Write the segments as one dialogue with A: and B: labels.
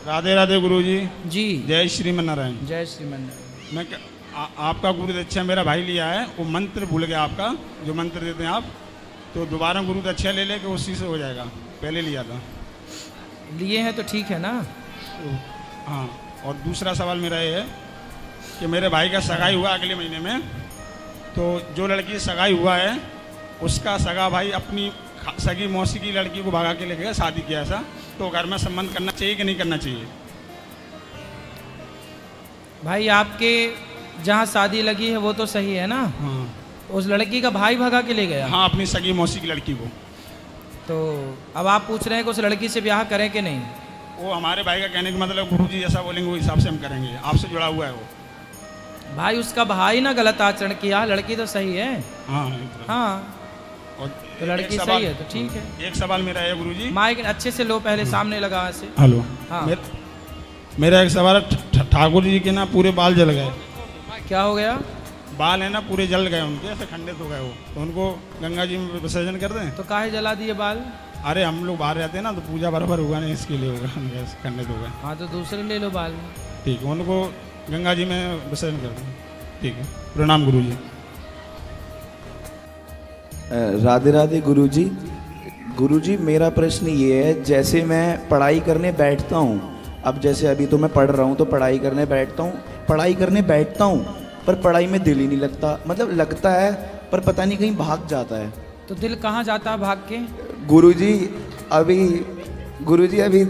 A: राधे राधे गुरुजी।
B: जी
A: जय श्रीमन नारायण।
B: जय श्रीमन नारायण।
A: मैं आपका गुरु दक्षा मेरा भाई लिया है, वो मंत्र भूल गया आपका, जो मंत्र देते हैं आप, तो दोबारा गुरु दक्षा ले लेके उसी से हो जाएगा। पहले लिया था।
B: लिए हैं तो ठीक है ना।
A: हाँ, और दूसरा सवाल मेरा ये है कि मेरे भाई का सगाई हुआ अगले महीने में, तो जो लड़की सगाई हुआ है उसका सगा भाई अपनी सगी मौसी की लड़की को भगा के ले गया, शादी किया ऐसा, तो घर में संबंध करना चाहिए कि नहीं करना चाहिए?
B: भाई आपके जहाँ शादी लगी है वो तो सही है ना।
A: हाँ
B: उस लड़की का भाई भगा के ले गया।
A: हाँ, अपनी सगी मौसी की लड़की को।
B: तो अब आप पूछ रहे हैं कि उस लड़की से ब्याह करें कि नहीं।
A: वो हमारे भाई का कहने का मतलब गुरुजी जैसा बोलेंगे वो हिसाब से हम करेंगे, आपसे जुड़ा हुआ है वो।
B: भाई उसका भाई ना गलत आचरण किया, लड़की तो सही है।
A: हाँ
B: हाँ
A: और
B: तो लड़की सही है तो ठीक है।
A: एक सवाल मेरा है गुरुजी।
B: माइक अच्छे से लो, पहले सामने लगा ऐसे।
A: हेलो।
B: हाँ।
A: मेरा एक सवाल है, ठाकुर जी के ना पूरे बाल जल गए।
B: क्या हो गया?
A: बाल है ना पूरे जल गए उनके, ऐसे खंडित हो गए वो, तो उनको गंगा जी में विसर्जन कर दें?
B: तो काहे जला दिए बाल?
A: अरे हम लोग बाहर रहते हैं ना, तो पूजा बराबर होगा नहीं, इसके लिए होगा, खंडित हो गए।
B: हाँ तो दूसरे ले लो बाल।
A: ठीक है, उनको गंगा जी में विसर्जन कर दें। ठीक है, प्रणाम गुरुजी।
C: राधे राधे गुरुजी। गुरुजी मेरा प्रश्न ये है, जैसे मैं पढ़ाई करने बैठता हूँ, अब जैसे अभी तो मैं पढ़ रहा हूँ तो पढ़ाई करने बैठता हूँ पर पढ़ाई में दिल ही नहीं लगता, मतलब लगता है पर पता नहीं कहीं भाग जाता है।
B: तो दिल कहाँ जाता है भाग के?
C: गुरुजी अभी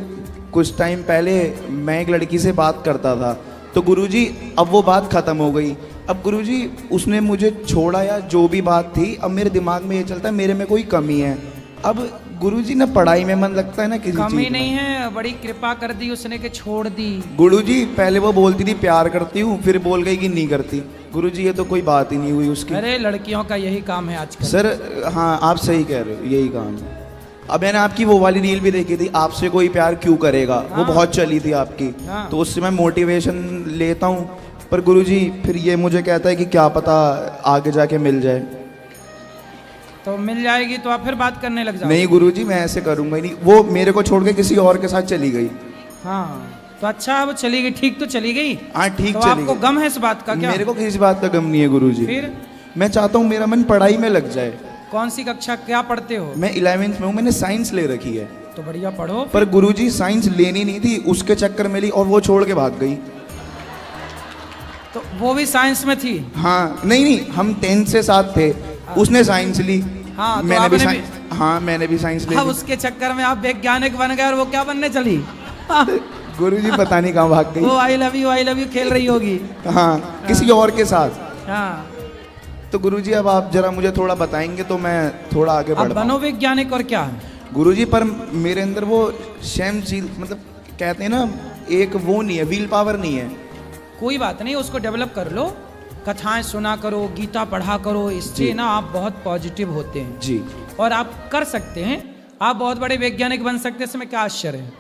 C: कुछ टाइम पहले मैं एक लड़की से बात करता था, तो गुरुजी अब वो बात ख़त्म हो गई। अब गुरुजी उसने मुझे छोड़ा या जो भी बात थी, अब मेरे दिमाग में ये चलता है मेरे में कोई कमी है। अब गुरुजी ना पढ़ाई में मन लगता है ना किसी चीज़ में।
B: कमी नहीं है, बड़ी कृपा कर दी उसने के छोड़ दी।
C: गुरुजी पहले वो बोलती थी प्यार करती हूँ, फिर बोल गई कि नहीं करती। गुरुजी ये तो कोई बात ही नहीं हुई उसकी।
B: अरे लड़कियों का यही काम है आजकल।
C: सर हाँ आप सही कह रहे हो, यही काम है। अब मैंने आपकी वो वाली रील भी देखी थी, आपसे कोई प्यार क्यों करेगा, वो बहुत चली थी आपकी।
B: हाँ।
C: तो उससे मैं मोटिवेशन लेता हूँ, पर गुरुजी फिर ये मुझे कहता है कि क्या पता आगे जाके मिल जाए।
B: तो मिल जाएगी तो आप फिर बात करने लग जाओ।
C: नहीं गुरुजी मैं ऐसे करूँगा ही नहीं, वो मेरे को छोड़ के किसी और के साथ चली गई।
B: हाँ तो अच्छा, वो चली गई, ठीक तो चली गई।
C: हाँ ठीक
B: तो
C: चली
B: आपको
C: गई।
B: गम है इस बात का क्या?
C: मेरे को किसी बात का गम नहीं है गुरुजी।
B: फिर
C: मैं चाहता हूँ मेरा मन पढ़ाई में लग जाए।
B: कौन सी कक्षा क्या पढ़ते हो?
C: मैं 11वीं में हूँ, मैंने साइंस ले रखी है।
B: तो बढ़िया पढ़ो।
C: पर गुरुजी साइंस लेनी नहीं थी, उसके चक्कर में ली और वो छोड़ के भाग गई।
B: तो वो भी साइंस में थी?
C: हाँ नहीं हम 10th से साथ थे, उसने साइंस ली।
B: हाँ तो
C: मैंने भी
B: आपने
C: हाँ मैंने भी साइंस ले
B: अब
C: ली।
B: उसके चक्कर में आप वैज्ञानिक बन गए और वो क्या बनने चली?
C: गुरुजी पता नहीं कहाँ भाग गई।
B: वो आई लव यू खेल रही होगी।
C: हाँ किसी और के साथ।
B: हाँ
C: तो गुरुजी अब आप जरा मुझे थोड़ा बताएंगे तो मैं थोड़ा आगे
B: अब
C: बढ़ पाऊँ।
B: बनो वैज्ञानिक और क्या?
C: गुरुजी पर मेरे अंदर वो सहनशील, मतलब कहते हैं ना एक वो नहीं है, व्हील पावर नहीं है।
B: कोई बात नहीं, उसको डेवलप कर लो, कथाएं सुना करो, गीता पढ़ा करो, इससे ना आप बहुत पॉजिटिव होते हैं
C: जी।
B: और आप कर सकते हैं, आप बहुत बड़े वैज्ञानिक बन सकते हैं, इसमें क्या आश्चर्य है?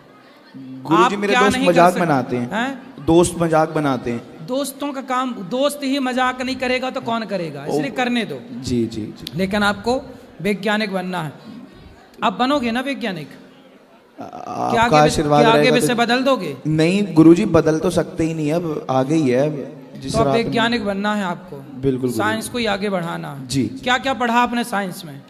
C: गुरुजी मेरे
B: क्या
C: दोस्त
B: नहीं कर
C: मजाक
B: सकते?
C: बनाते हैं,
B: हैं?
C: दोस्त मजाक बनाते हैं।
B: दोस्तों का काम, दोस्त ही मजाक नहीं करेगा तो कौन करेगा, इसलिए करने दो।
C: जी जी जी।
B: लेकिन आपको वैज्ञानिक बनना है, आप बनोगे ना वैज्ञानिक? क्या
C: आपका आशीर्वाद
B: आगे
C: रहेगा
B: विषय बदल दोगे?
C: नहीं गुरुजी बदल तो सकते ही नहीं, अब आगे ही है। जिस
B: तो अब
C: राह पे-
B: वैज्ञानिक बनना है आपको।
C: बिल्कुल
B: साइंस को ही आगे बढ़ाना है।
C: जी।
B: क्या क्या पढ़ा आपने साइंस में?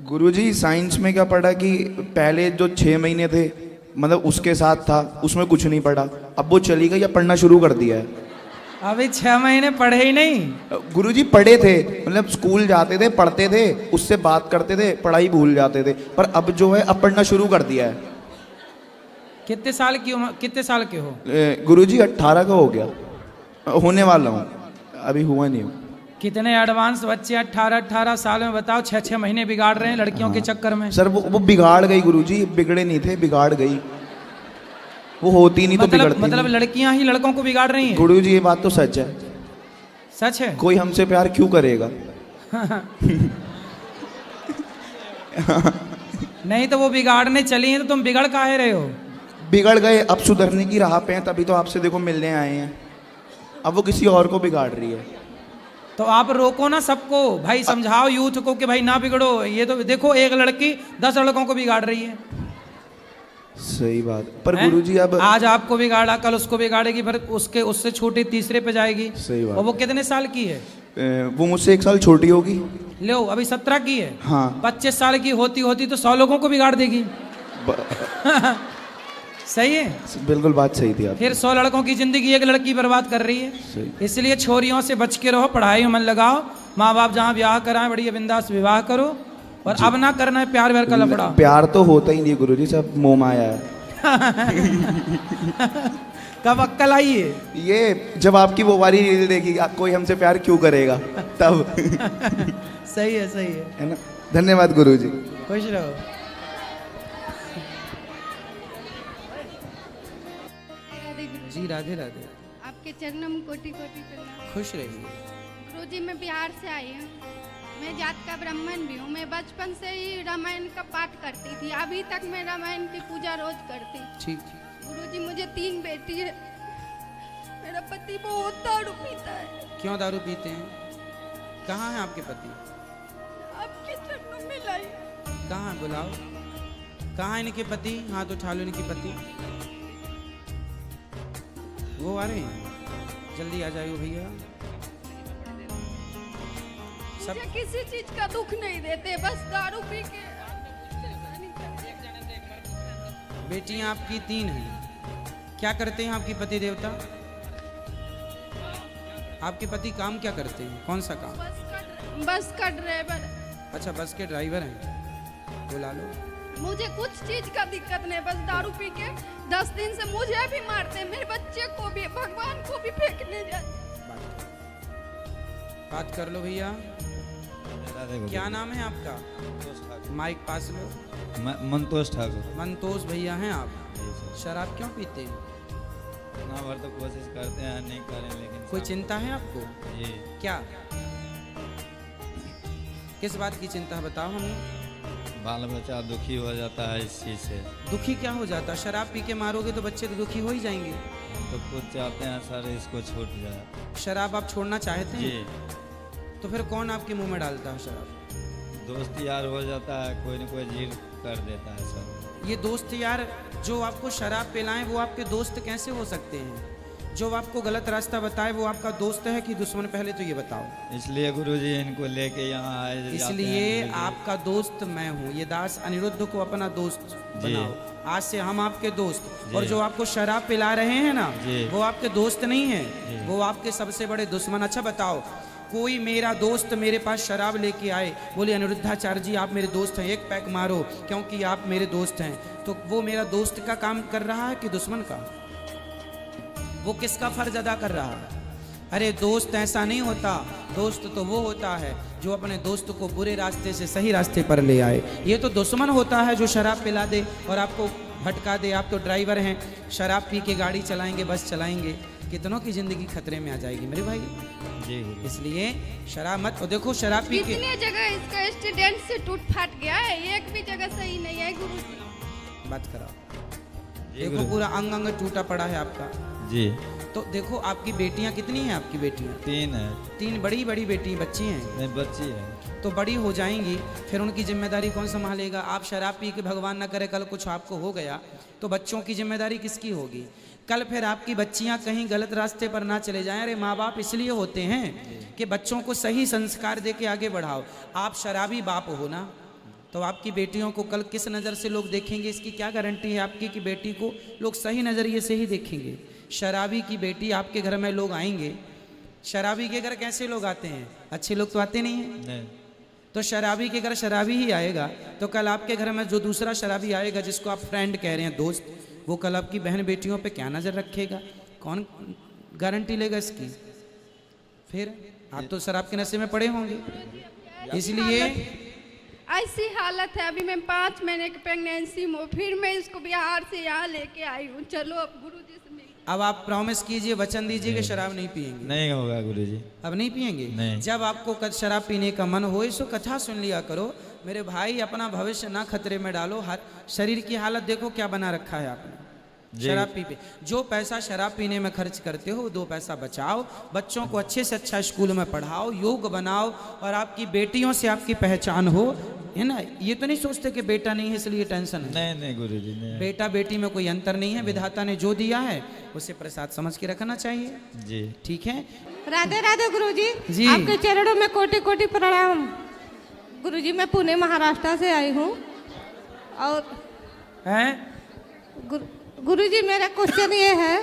C: गुरुजी साइंस में क्या पढ़ा कि पहले जो 6 महीने थे, मतलब उसके साथ था, उसमें कुछ नहीं पढ़ा। अब वो चली गई, अब पढ़ना शुरू कर दिया है।
B: अभी 6 महीने पढ़े ही नहीं?
C: गुरुजी पढ़े थे, मतलब स्कूल जाते थे, पढ़ते थे, उससे बात करते थे, पढ़ाई भूल जाते थे, पर अब जो है अब पढ़ना शुरू कर दिया है।
B: कितने साल की उम्र, कितने साल के हो?
C: गुरुजी 18 का हो गया, होने वाला हूँ, अभी हुआ नहीं हूँ।
B: कितने एडवांस बच्चे 18 साल में, बताओ 6 महीने बिगाड़ रहे हैं लड़कियों के चक्कर में।
C: सर वो बिगाड़ गई गुरुजी, बिगड़े नहीं थे, बिगाड़ गई। वो होती नहीं तो बिगड़ती
B: मतलब
C: नहीं।
B: लड़कियां ही लड़कों को बिगाड़ रही हैं?
C: गुरुजी ये बात तो सच है।
B: सच है?
C: कोई हमसे प्यार क्यों करेगा?
B: नहीं तो वो बिगाड़ने चली हैं तो तुम बिगड़ काहे रहे हो?
C: बिगड़ गए, अब सुधरने की राह पे हैं, तभी तो आपसे देखो मिलने आए हैं। अब वो किसी और को बिगाड़ रही है।
B: तो आप रोको ना सबको, भाई समझाओ यूथ को कि भाई ना बिगड़ो। ये तो देखो एक लड़की 10 लड़कों को बिगाड़ रही है।
C: सही बात। पर
B: हैं?
C: गुरुजी अब
B: आज आपको बिगाड़ा, कल उसको बिगाड़ेगी, फिर उसके उससे छोटे तीसरे पे जाएगी।
C: सही बात।
B: और वो कितने साल की है?
C: वो मुझसे 1 साल छोटी होगी।
B: लो अभी 17 की है।
C: हाँ।
B: 25 साल की होती होती तो 100 लोगों को बिगाड़ देगी। सही है,
C: बिल्कुल बात सही थी आप।
B: फिर 100 लड़कों की जिंदगी एक लड़की बर्बाद कर रही है।
C: सही।
B: इसलिए छोरियों से बच के रहो, पढ़ाई में मन लगाओ, माँ बाप जहाँ ब्याह कराएं बढ़िया बिंदास विवाह करो, और अब ना करना है प्यार व्यार का लफड़ा।
C: प्यार तो होता ही नहीं गुरुजी, सब मोह माया है।
B: कब अक्कल आई है?
C: ये जब आपकी वो वाली रील देखी कोई हमसे प्यार क्यों करेगा तब।
B: सही है
C: है ना। धन्यवाद गुरुजी।
B: खुश रहो।
D: राधे गुरु
B: जी राधे राधे।
D: आपके चरणों में कोटि कोटि प्रणाम।
B: खुश रहिए।
D: गुरुजी मैं बिहार से आई हूँ, मैं जात का ब्राह्मण भी हूँ। मैं बचपन से ही रामायण का पाठ करती थी, अभी तक मैं रामायण की पूजा रोज करती।
B: ठीक।
D: गुरुजी मुझे 3 बेटी है, मेरा पति बहुत दारू पीता है।
B: क्यों दारू पीते हैं? कहाँ है आपके पति?
D: आपके चरणों में लाई।
B: कहाँ है? बुलाओ। कहाँ है इनके पति? हाथ उठा लो इनके पति। वो आ रहे हैं, जल्दी आ जाइए भैया।
D: मुझे किसी चीज का दुख नहीं देते, बस दारू पी के।
B: बेटियां आपकी 3 हैं, क्या करते हैं आपके पति देवता? आपके पति काम क्या करते हैं? कौन सा काम?
D: बस का ड्राइवर।
B: अच्छा, बस के ड्राइवर हैं। बुला लो।
D: मुझे कुछ चीज का दिक्कत नहीं, बस दारू पी के 10 दिन से मुझे भी मारते, मेरे बच्चे को भी, भगवान को भी फेंकने जाते।
B: बात कर लो भैया। क्या नाम है आपका? माइक पास लो।
E: मंतोष ठाकुर।
B: मंतोष भैया हैं आप? शराब क्यों पीते हैं?
E: ना भर तो कोशिश करते हैं नहीं करें, लेकिन
B: कोई चिंता है आपको?
E: जी।
B: क्या? किस बात की चिंता है बताओ हमें।
E: बाल बच्चा दुखी हो जाता है इस चीज़ से।
B: दुखी क्या हो जाता? शराब पी के मारोगे तो बच्चे तो दुखी हो ही जाएंगे।
E: तो खुद चाहते हैं सर इसको छूट जाए।
B: शराब आप छोड़ना चाहते हैं?
E: जी।
B: तो फिर कौन आपके मुंह में डालता है शराब?
E: दोस्त यार हो जाता है, कोई न कोई जिद कर देता है सर।
B: ये दोस्त यार जो आपको शराब पिलाएं वो आपके दोस्त कैसे हो सकते हैं? जो आपको गलत रास्ता बताए वो आपका दोस्त है कि दुश्मन? पहले तो ये बताओ।
E: इसलिए गुरुजी इनको लेके यहाँ आए।
B: इसलिए आपका दोस्त मैं हूँ। ये दास अनिरुद्ध को अपना दोस्त बनाओ। आज से हम आपके दोस्त। और जो आपको शराब पिला रहे हैं ना, वो आपके दोस्त नहीं है, वो आपके सबसे बड़े दुश्मन। अच्छा बताओ, कोई मेरा दोस्त मेरे पास शराब लेके आए, बोले अनिरुद्धाचार्य जी आप मेरे दोस्त हैं, 1 पैक मारो क्योंकि आप मेरे दोस्त हैं, तो वो मेरा दोस्त का काम कर रहा है कि दुश्मन का? वो किसका फर्ज अदा कर रहा है? अरे दोस्त ऐसा नहीं होता। दोस्त तो वो होता है जो अपने दोस्त को बुरे रास्ते से सही रास्ते पर ले आए। ये तो दुश्मन होता है जो शराब पिला दे और आपको भटका दे। आप तो ड्राइवर हैं, शराब पी के गाड़ी चलाएंगे, बस चलाएंगे, कितनों की जिंदगी खतरे में आ जाएगी मेरे भाई।
E: जी।
B: इसलिए शराब मत। और देखो शराब पी के
D: कितने जगह इसका एक्सीडेंट से टूट फाट गया है, एक भी जगह सही नहीं है गुरु।
B: बात कराओ। देखो पूरा अंग अंग टूटा पड़ा है आपका।
E: जी।
B: तो देखो आपकी बेटियां कितनी हैं? आपकी बेटियां
E: 3 है।
B: 3 बड़ी बड़ी बेटी बच्ची हैं?
E: नहीं, बच्ची है।
B: तो बड़ी हो जाएंगी, फिर उनकी जिम्मेदारी कौन संभालेगा? आप शराब पी के भगवान ना करे कल कुछ आपको हो गया तो बच्चों की जिम्मेदारी किसकी होगी? कल फिर आपकी बच्चियां कहीं गलत रास्ते पर ना चले जाएं। अरे माँ बाप इसलिए होते हैं कि बच्चों को सही संस्कार दे के आगे बढ़ाओ। आप शराबी बाप हो ना, तो आपकी बेटियों को कल किस नज़र से लोग देखेंगे? इसकी क्या गारंटी है आपकी कि बेटी को लोग सही नज़रिए से ही देखेंगे? शराबी की बेटी आपके घर में लोग आएंगे, शराबी के घर कैसे लोग आते हैं? अच्छे लोग तो आते नहीं हैं।
E: नहीं।
B: तो शराबी के घर शराबी ही आएगा, तो कल आपके घर में जो दूसरा शराबी आएगा जिसको आप फ्रेंड कह रहे हैं, दोस्त, वो कल आपकी बहन बेटियों पे क्या नज़र रखेगा? कौन गारंटी लेगा इसकी? फिर आप तो शराब के नशे में पड़े होंगे। इसलिए
D: ऐसी हालत है, अभी मैं 5 महीने की प्रेगनेंसी में हूँ, फिर मैं इसको बिहार से यहाँ लेके आई हूँ। चलो अब गुरुजी से मिल।
B: अब आप प्रॉमिस कीजिए, वचन दीजिए कि शराब नहीं पिएंगे।
E: नहीं होगा गुरुजी।
B: अब नहीं पिएंगे?
E: नहीं।
B: जब आपको शराब पीने का मन हो इसको कथा सुन लिया करो मेरे भाई। अपना भविष्य ना खतरे में डालो। हर शरीर की हालत देखो क्या बना रखा है आपने शराब पी पे। जो पैसा शराब पीने में खर्च करते हो 2 पैसा बचाओ, बच्चों को अच्छे से अच्छा स्कूल में पढ़ाओ, योग बनाओ और आपकी बेटियों से आपकी पहचान हो। है ना, ये तो नहीं सोचते कि बेटा नहीं है इसलिए टेंशन है।
E: नहीं नहीं गुरुजी नहीं।
B: बेटा बेटी में कोई अंतर नहीं है, विधाता ने जो दिया है उसे प्रसाद समझ के रखना चाहिए।
E: जी
B: ठीक है।
F: राधे राधे गुरुजी।
B: जी।
F: आपके चरणों में कोटि कोटि प्रणाम। गुरुजी मैं पुणे महाराष्ट्र से आई हूँ और
B: हैं?
F: गुरुजी मेरा क्वेश्चन ये है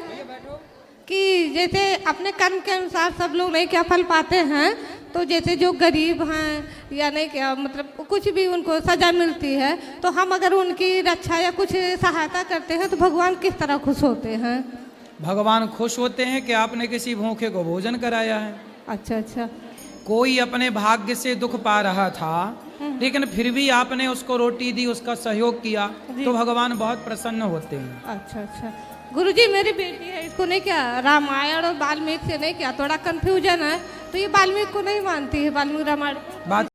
F: कि जैसे अपने कर्म के अनुसार सब लोग नहीं क्या फल पाते हैं, तो जैसे जो गरीब हैं या नहीं क्या मतलब कुछ भी उनको सजा मिलती है, तो हम अगर उनकी रक्षा या कुछ सहायता करते हैं तो भगवान किस तरह खुश होते हैं?
B: भगवान खुश होते हैं कि आपने किसी भूखे को भोजन कराया है।
F: अच्छा अच्छा।
B: कोई अपने भाग्य से दुख पा रहा था लेकिन फिर भी आपने उसको रोटी दी, उसका सहयोग किया, तो भगवान बहुत प्रसन्न होते हैं।
F: अच्छा अच्छा। गुरुजी मेरी बेटी है, इसको नहीं क्या रामायण और वाल्मीकि से नहीं क्या थोड़ा कंफ्यूजन है, तो ये वाल्मीकि को नहीं मानती है, वाल्मीकि रामायण
B: बात